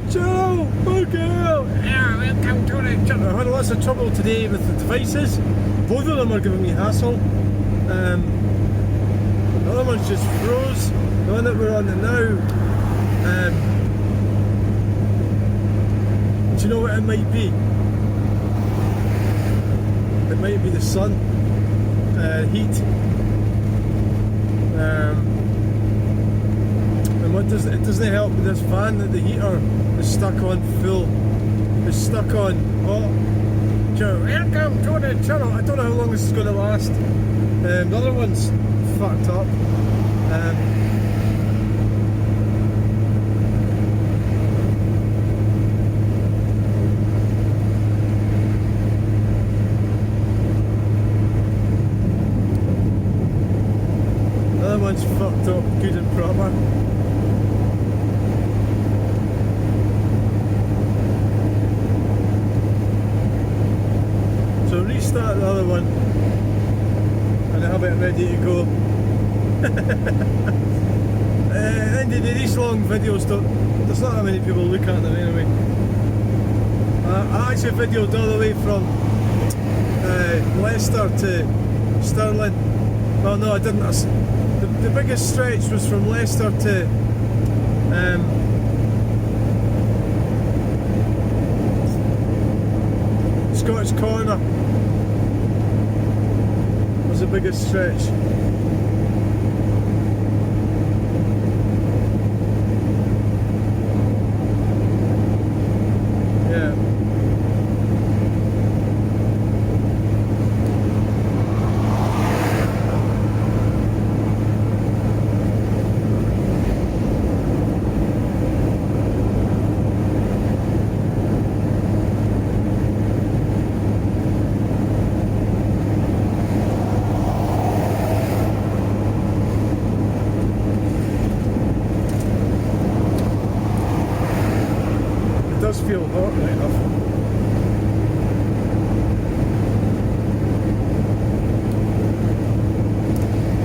Joe, Michael! Yeah, welcome to the channel. I had lots of trouble today with the devices. Both of them are giving me hassle. The other one's just froze. The one that we're on now, do you know what it might be? It might be the sun, heat. And what does it doesn't help with this fan that the heater is stuck on full. It's stuck on hot. Joe, welcome to the channel. I don't know how long this is going to last. The other one's fucked up. The other one's fucked up, good and proper. So restart the other one and have it ready to go. End of these long videos, there's not that many people look at them anyway. I actually videoed all the way from Leicester to Stirling. Well, no, I didn't. The biggest stretch was from Leicester to Scottish Corner. Was the biggest stretch. Yeah. It does feel hot right enough.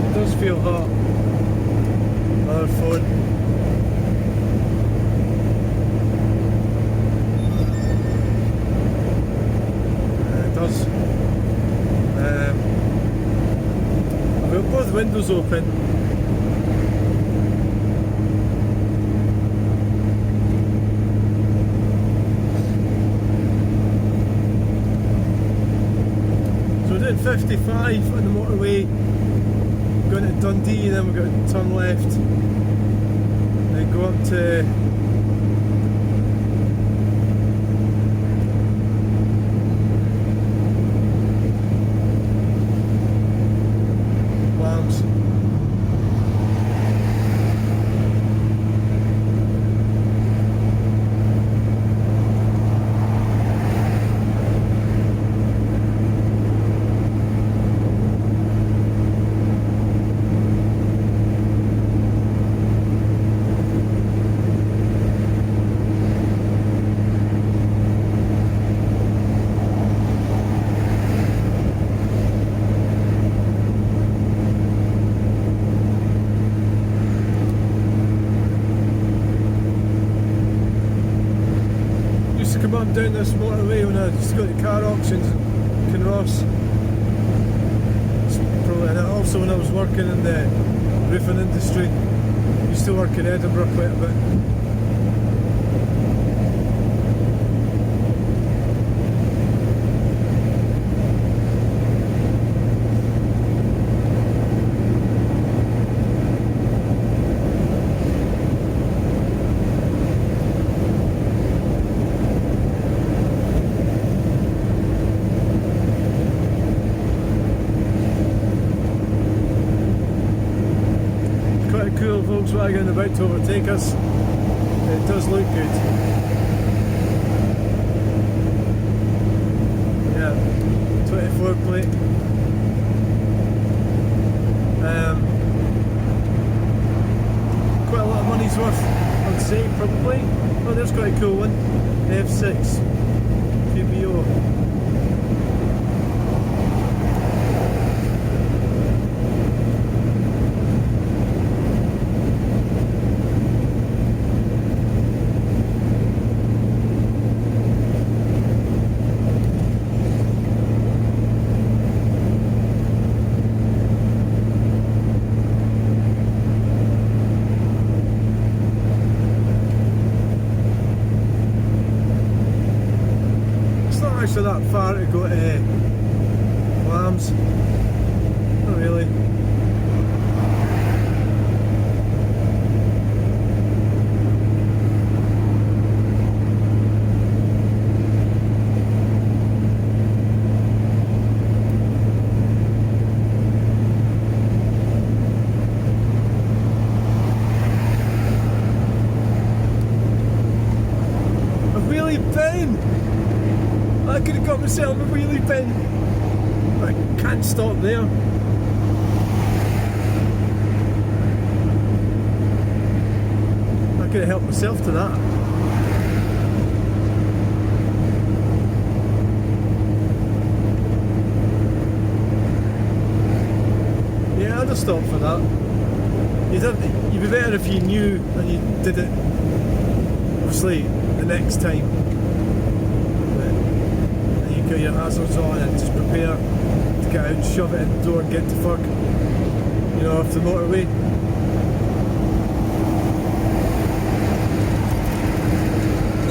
It does feel hot. Another phone. It does. I've got both windows open. We're doing 55 on the motorway, going to Dundee, then we've got to turn left, then go up to Lambs. To come up down this motorway when I used to go to car auctions in Kinross. And also when I was working in the roofing industry. I used to work in Edinburgh quite a bit. Cool Volkswagen about to overtake us. It does look good. Yeah, 24 plate. Quite a lot of money's worth, I'd say, probably. Oh, there's quite a cool one. F6 QBO. actually that far to go to Lambs. Not really. I could have got myself a wheelie bin. I can't stop there. I could have helped myself to that. Yeah, I'd have stopped for that. You'd be better if you knew and you did it, obviously, the next time. Get your hazards on and just prepare to get out and shove it in the door and get to fuck, you know, off the motorway.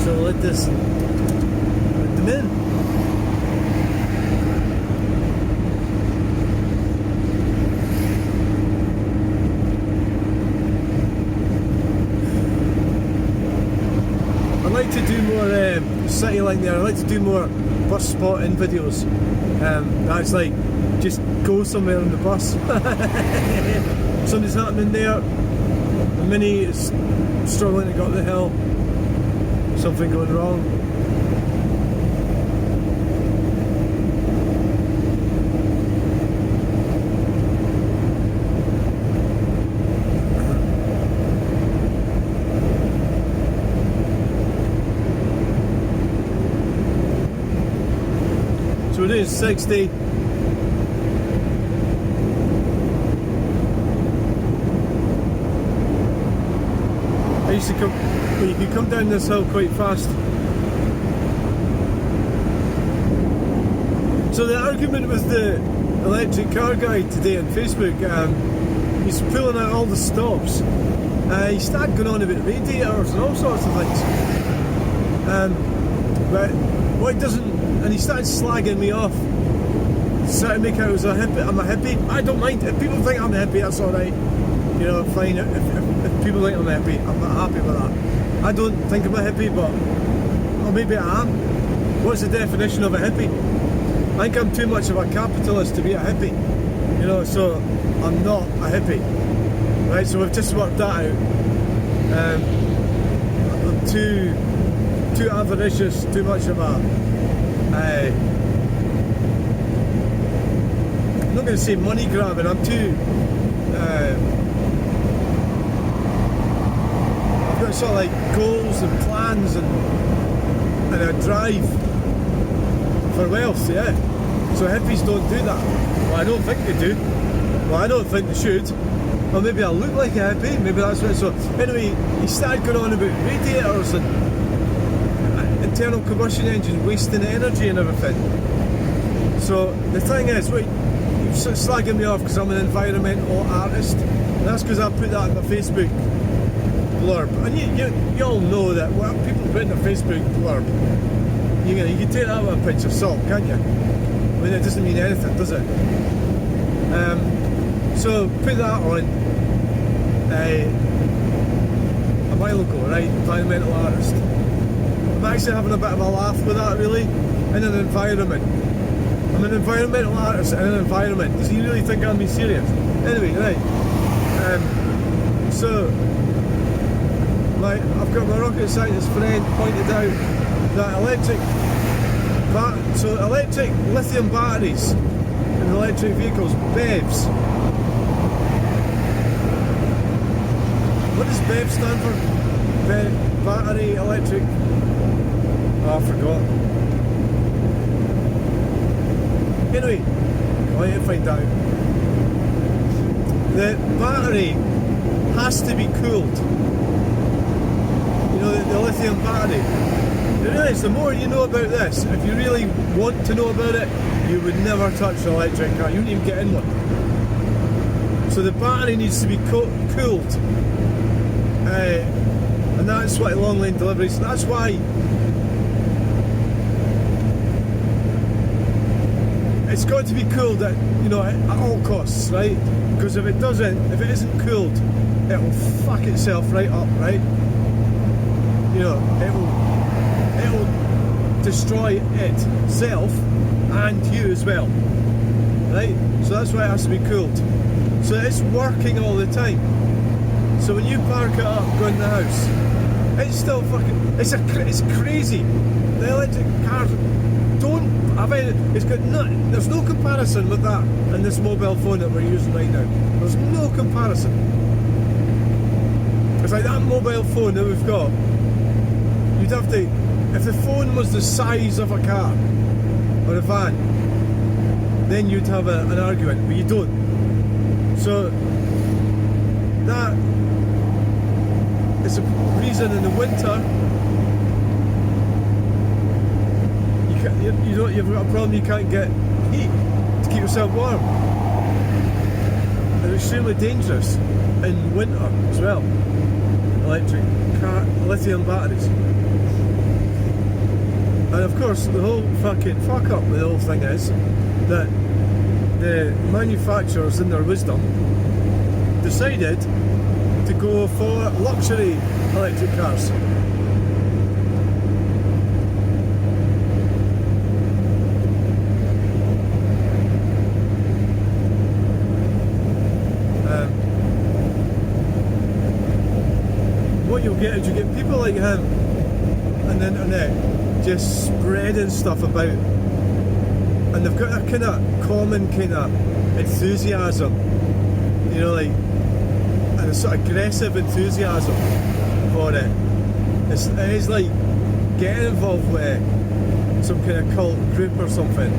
So let them in. I'd like to do more city link there. I'd like to do more bus spotting videos. That's like just go somewhere on the bus. Something's happening there. The Mini is struggling to go up the hill. Something going wrong. So we're doing 60. I used to come, well, you can come down this hill quite fast. So the argument with the electric car guy today on Facebook, he's pulling out all the stops. He started going on about radiators and all sorts of things. But what he doesn't, and he started slagging me off. Started making out as I'm a hippie. I don't mind. If people think I'm a hippie, that's alright. You know, fine. If people think I'm a hippie, I'm not happy with that. I don't think I'm a hippie, but well, maybe I am. What's the definition of a hippie? I think I'm too much of a capitalist to be a hippie. You know, so I'm not a hippie. Right, so we've just worked that out. I'm too avaricious, too much of a I'm not going to say money grabbing, I'm too I've got sort of like goals and plans and a drive for wealth, yeah. So hippies don't do that. Well, I don't think they do. Well, I don't think they should. Well, maybe I look like a hippie, maybe that's what. So anyway, he started going on about radiators and internal combustion engines wasting energy and everything. So the thing is, wait, you're slagging me off because I'm an environmental artist. And that's because I put that in my Facebook blurb. And you all know that what people put in a Facebook blurb, you can take that with a pinch of salt, can't you? I mean, it doesn't mean anything, does it? So put that on a while ago, right? Environmental artist. I'm actually having a bit of a laugh with that, really, in an environment. I'm an environmental artist in an environment. Does he really think I'm being serious? Anyway, right. So, I've got my rocket scientist friend pointed out that electric lithium batteries in electric vehicles, BEVs. What does BEV stand for? Battery electric. Oh, I forgot. Anyway, I'll let you find out. The battery has to be cooled. You know, the lithium battery. You realise, the more you know about this, if you really want to know about it, you would never touch an electric car. You wouldn't even get in one. So the battery needs to be cooled. And that's why long lane deliveries. That's why it's got to be cooled at, you know, at all costs, right? Because if it isn't cooled, it will fuck itself right up, right? You know, it will destroy itself and you as well, right? So that's why it has to be cooled. So it's working all the time. So when you park it up, go in the house, it's still fucking, it's crazy. The electric cars there's no comparison with that and this mobile phone that we're using right now. There's no comparison. It's like that mobile phone that we've got. You'd have to, if the phone was the size of a car or a van, then you'd have an argument, but you don't. So that is a reason in the winter you've got a problem, you can't get heat to keep yourself warm. They're extremely dangerous in winter as well. Electric car, lithium batteries. And of course the whole fucking fuck up with the whole thing is that the manufacturers in their wisdom decided to go for luxury electric cars. What you'll get is you get people like him on the internet just spreading stuff about, and they've got a kind of common kind of enthusiasm, you know, like, and a sort of aggressive enthusiasm for it. It is like getting involved with some kind of cult group or something.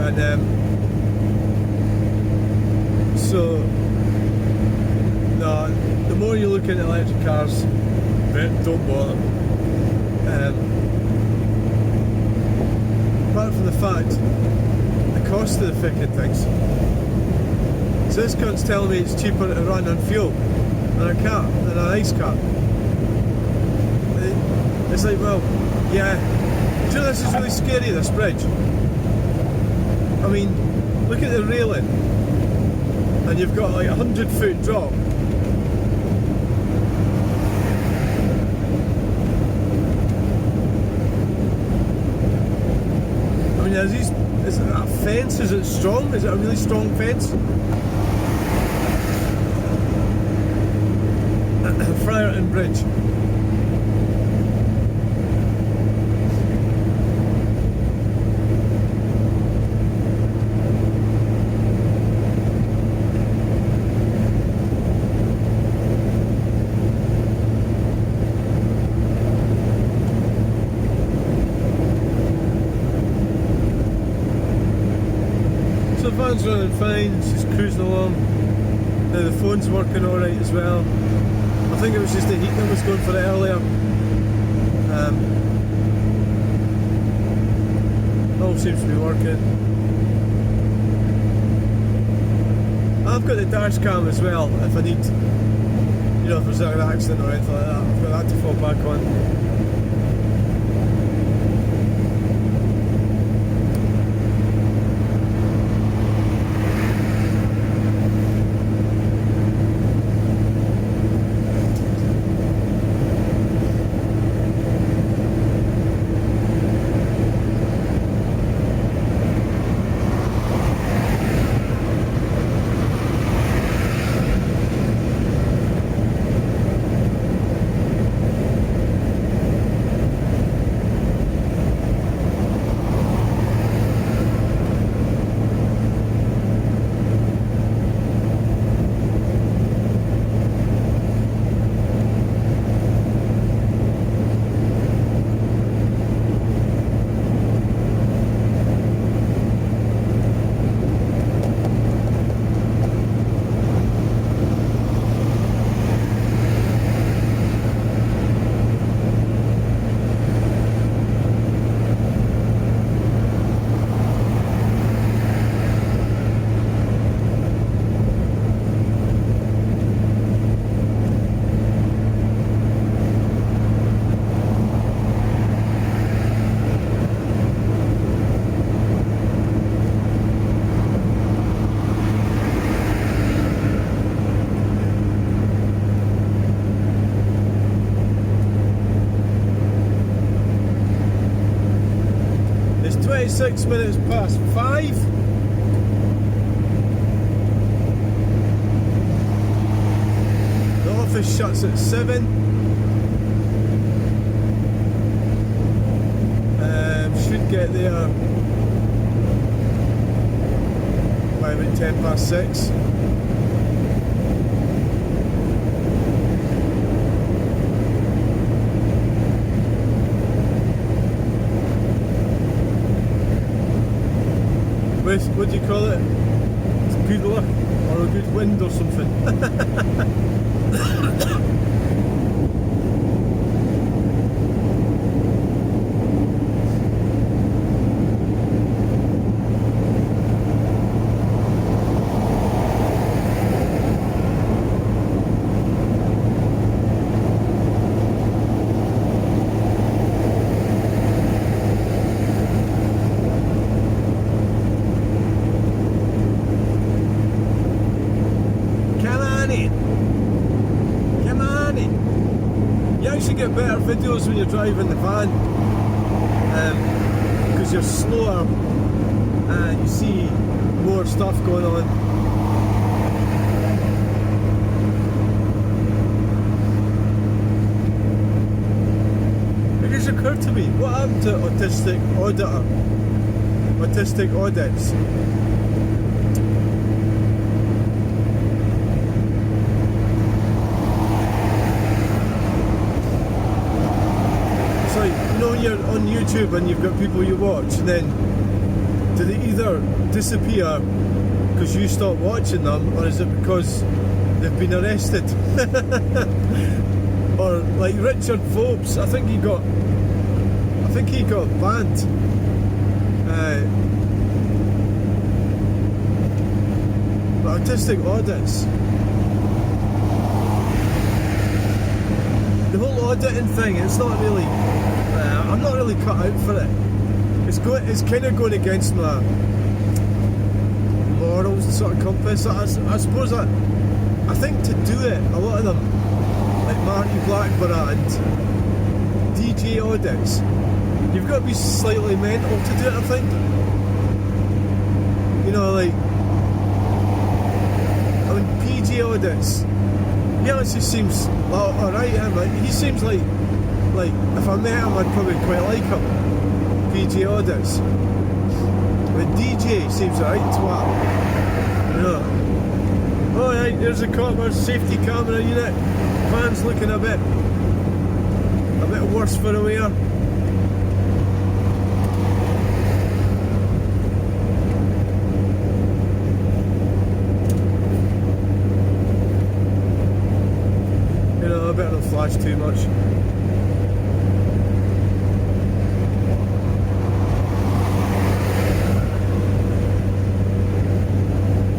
And so no, the more you look into electric cars, don't bother. Apart from the fact, the cost of the fucking things. So this cunt's telling me it's cheaper to run on fuel than an ice car. It's like, well, yeah. Do you know this is really scary, this bridge? I mean, look at the railing, and you've got like a 100-foot drop. I mean, is that a fence? Is it strong? Is it a really strong fence? Friarton Bridge. So the van's running fine, it's just cruising along. Now the phone's working alright as well. I think it was just the heat that was going for it earlier. All seems to be working. I've got the dash cam as well if I need, you know, if there's an accident or anything like that. I've got that to fall back on. 26 minutes past 5. The office shuts at 7. Should get there by about 10 past 6. What do you call it? It's good luck or a good wind or something. Get better videos when you're driving the van because you're slower and you see more stuff going on. It just occurred to me, what happened to autistic audits? When you're on YouTube and you've got people you watch, and then do they either disappear because you stop watching them, or is it because they've been arrested? Or like Richard Phobes, I think he got banned. But autistic audits, the whole auditing thing, it's not really. I'm not really cut out for it. It's kind of going against my morals sort of compass. I suppose I think to do it, a lot of them, like Marty Blackburn and DJ audits, you've got to be slightly mental to do it, I think. You know, like, I mean, PG audits, he actually seems alright, he seems like if I met him, I'd probably quite like him. PG audits. But DJ seems right twat. You know. Oh right, there's a copper safety camera unit. Van's looking a bit worse for the wear. You know, I better not flash too much.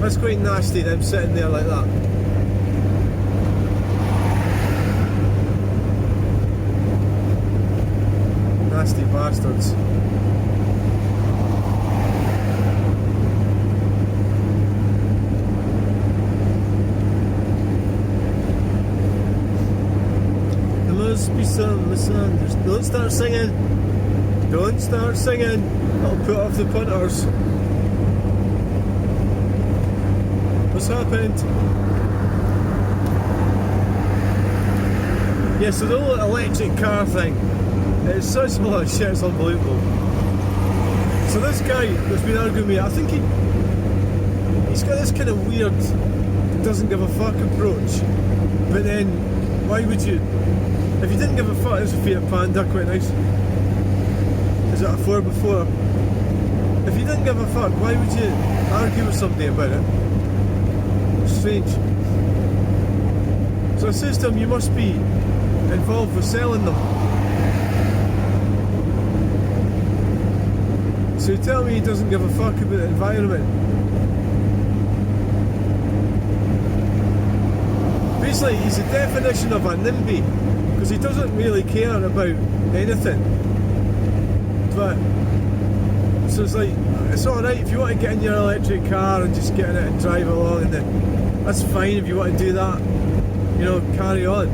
That's quite nasty, them sitting there like that. Nasty bastards. There must be some misunderstanding. Don't start singing. Don't start singing. I'll put off the punters. What's happened? Yeah, so the whole electric car thing, it's such a lot of shit, it's unbelievable. So this guy that's been arguing with me, I think he's got this kind of weird, doesn't give a fuck approach. But then, why would you? If you didn't give a fuck, it's a Fiat Panda, quite nice. Is it a 4x4? If you didn't give a fuck, why would you argue with somebody about it? Strange. So I says to him, you must be involved with selling them. So you tell me he doesn't give a fuck about the environment. Basically, he's a definition of a NIMBY, because he doesn't really care about anything. But so it's like, it's alright if you want to get in your electric car and just get in it and drive along, and that's fine if you want to do that, you know, carry on.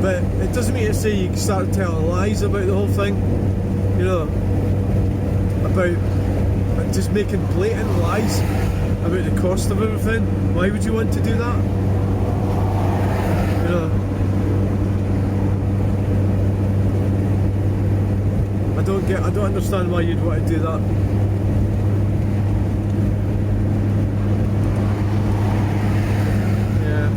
But it doesn't mean to say you can start telling lies about the whole thing, you know. I about just making blatant lies about the cost of everything. Why would you want to do that? You know, I don't understand why you'd want to do that. Yeah.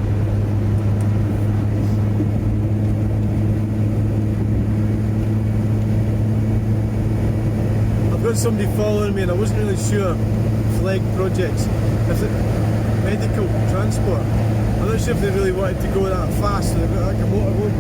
I've got somebody following me and I wasn't really sure. Flag projects, is it medical transport? I'm not sure if they really wanted to go that fast, so they've got like a motorway.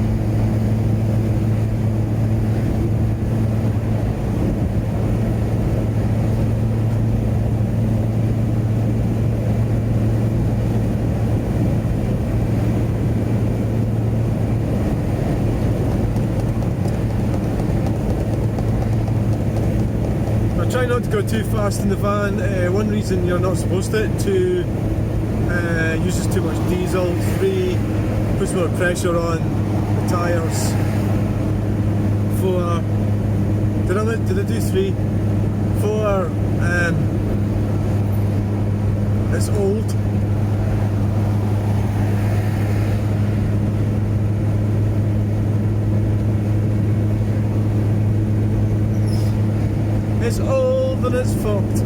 Try not to go too fast in the van. One reason you're not supposed to uses too much diesel. 3, puts more pressure on the tyres. 4, did I do 3? 4, it's old. It's old and it's fucked.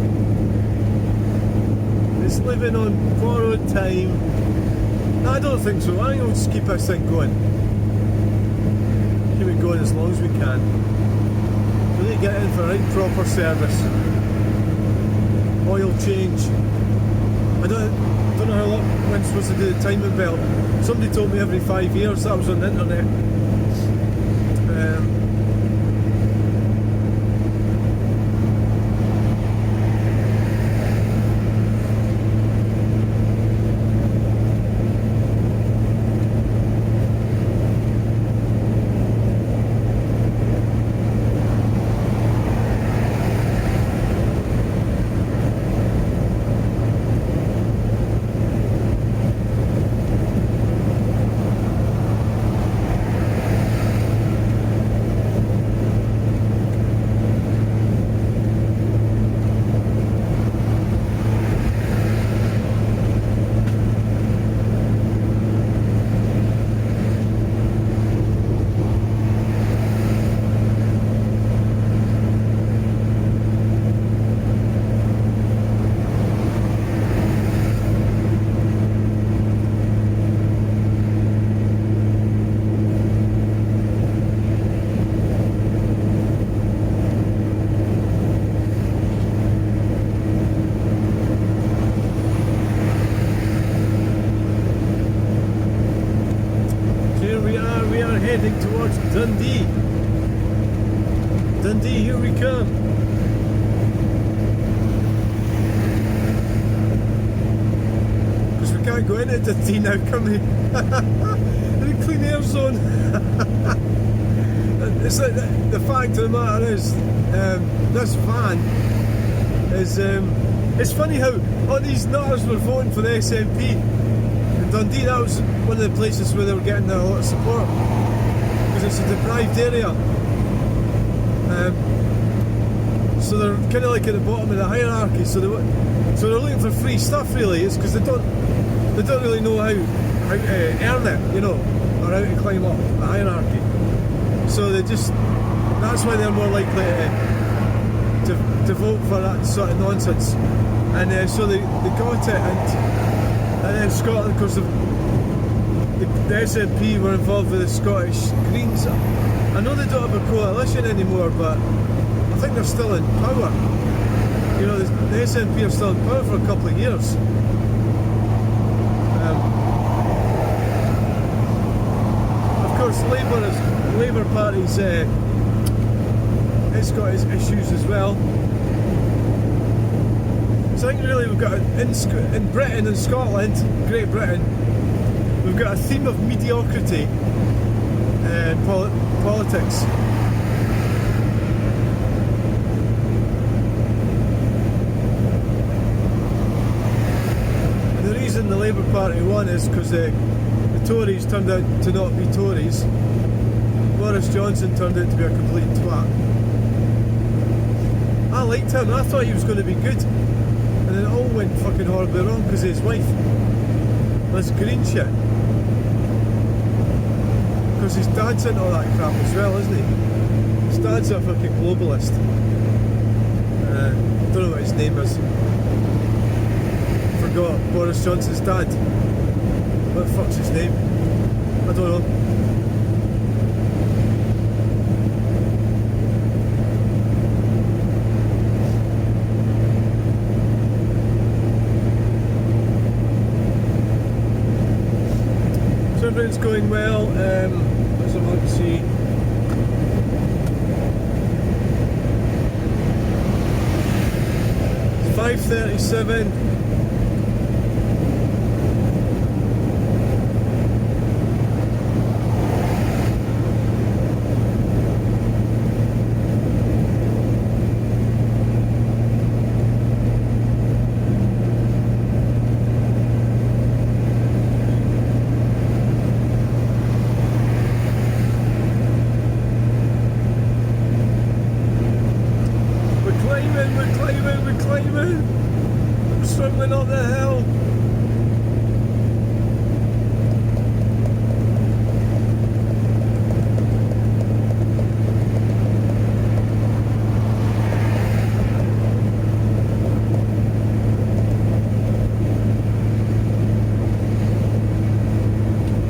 It's living on borrowed time. No, I don't think so. I think we'll just keep this thing going. Keep it going as long as we can. We need to get in for right proper service. Oil change. I don't know how long I'm supposed to do the timing belt. Somebody told me every 5 years. That was on the internet. Heading towards Dundee. Dundee, here we come. Because we can't go into Dundee now, can we? In a clean air zone. It's like the fact of the matter is, this van is. It's funny how all these nutters were voting for the SNP. In Dundee, that was one of the places where they were getting a lot of support. It's a deprived area, so they're kind of like at the bottom of the hierarchy. So they're looking for free stuff. Really, it's because they don't really know how to earn it, you know, or how to climb up the hierarchy. So that's why they're more likely to vote for that sort of nonsense. And so they got it, and then Scotland, of course, the SNP were involved with the Scottish Greens. I know they don't have a coalition anymore, but I think they're still in power. You know, the SNP are still in power for a couple of years. Of course, Labour Party's it's got its issues as well. So I think really we've got in Britain and Scotland, Great Britain, we've got a theme of mediocrity in politics. And the reason the Labour Party won is because the Tories turned out to not be Tories. Boris Johnson turned out to be a complete twat. I liked him, I thought he was going to be good. And then it all went fucking horribly wrong because of his wife. This green shit. Because his dad's into all that crap as well, isn't he? His dad's a fucking globalist. Don't know what his name is. Forgot. Boris Johnson's dad. What the fuck's his name? I don't know. So everything's going well. Let's have a look and see. It's 5:37. We're climbing. I'm struggling up the hill.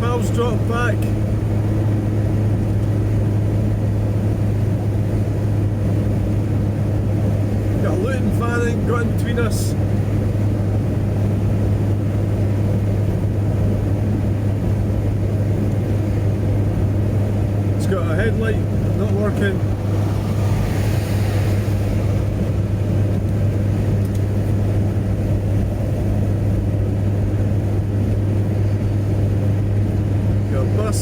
Pals dropped back. Got in between us. It's got a headlight not working. Got a bus.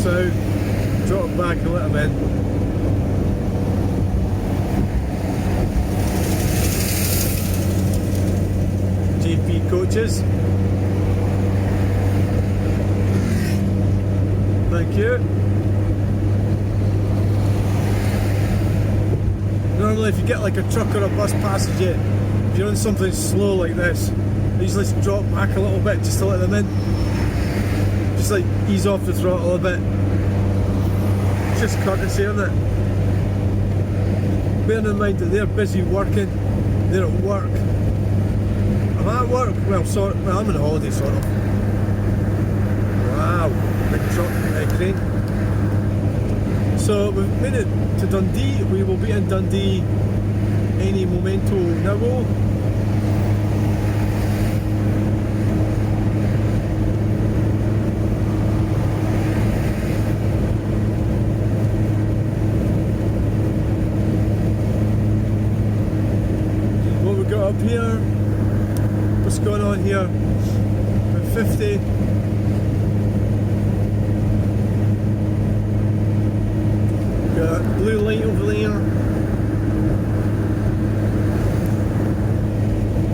Out, drop back and let them in. GP coaches. Thank you. Normally if you get like a truck or a bus passenger, if you're on something slow like this, they usually just drop back a little bit just to let them in. Just like ease off the throttle a bit. It's just courtesy, isn't it? Bearing in mind that they're busy working, they're at work. I'm at work, well I'm on holiday sort of. Wow, big truck, crane. So we've made it to Dundee, we will be in Dundee any momento now. Up here, what's going on here? We're 50. Got a blue light over there.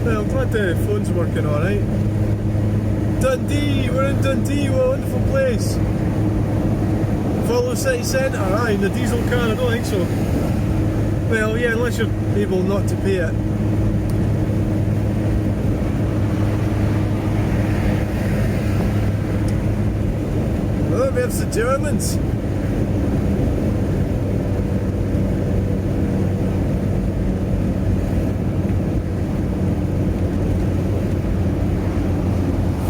Well, I'm glad the phone's working alright. Dundee! We're in Dundee, what a wonderful place! Follow city centre? Aye, in the diesel car, I don't think so. Well, yeah, unless you're able not to pay it. Oh, there's the Germans.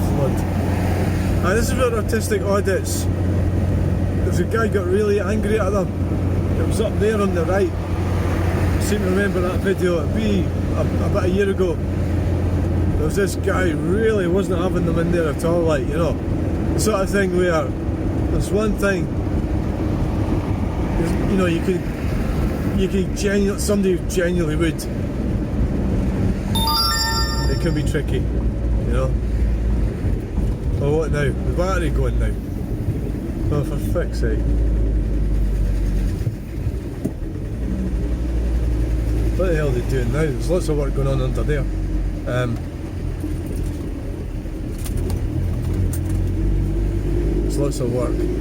Flood. This is where artistic audits. There's a guy got really angry at them. It was up there on the right. I seem to remember that video. It'd be about a year ago. There was this guy really wasn't having them in there at all, like, you know. The sort of thing where there's one thing, you know, you can genuinely, somebody who genuinely would, it can be tricky, you know. Oh, what now? The battery going now? Oh, for fuck's sake. What the hell are they doing now? There's lots of work going on under there. There's lots of work.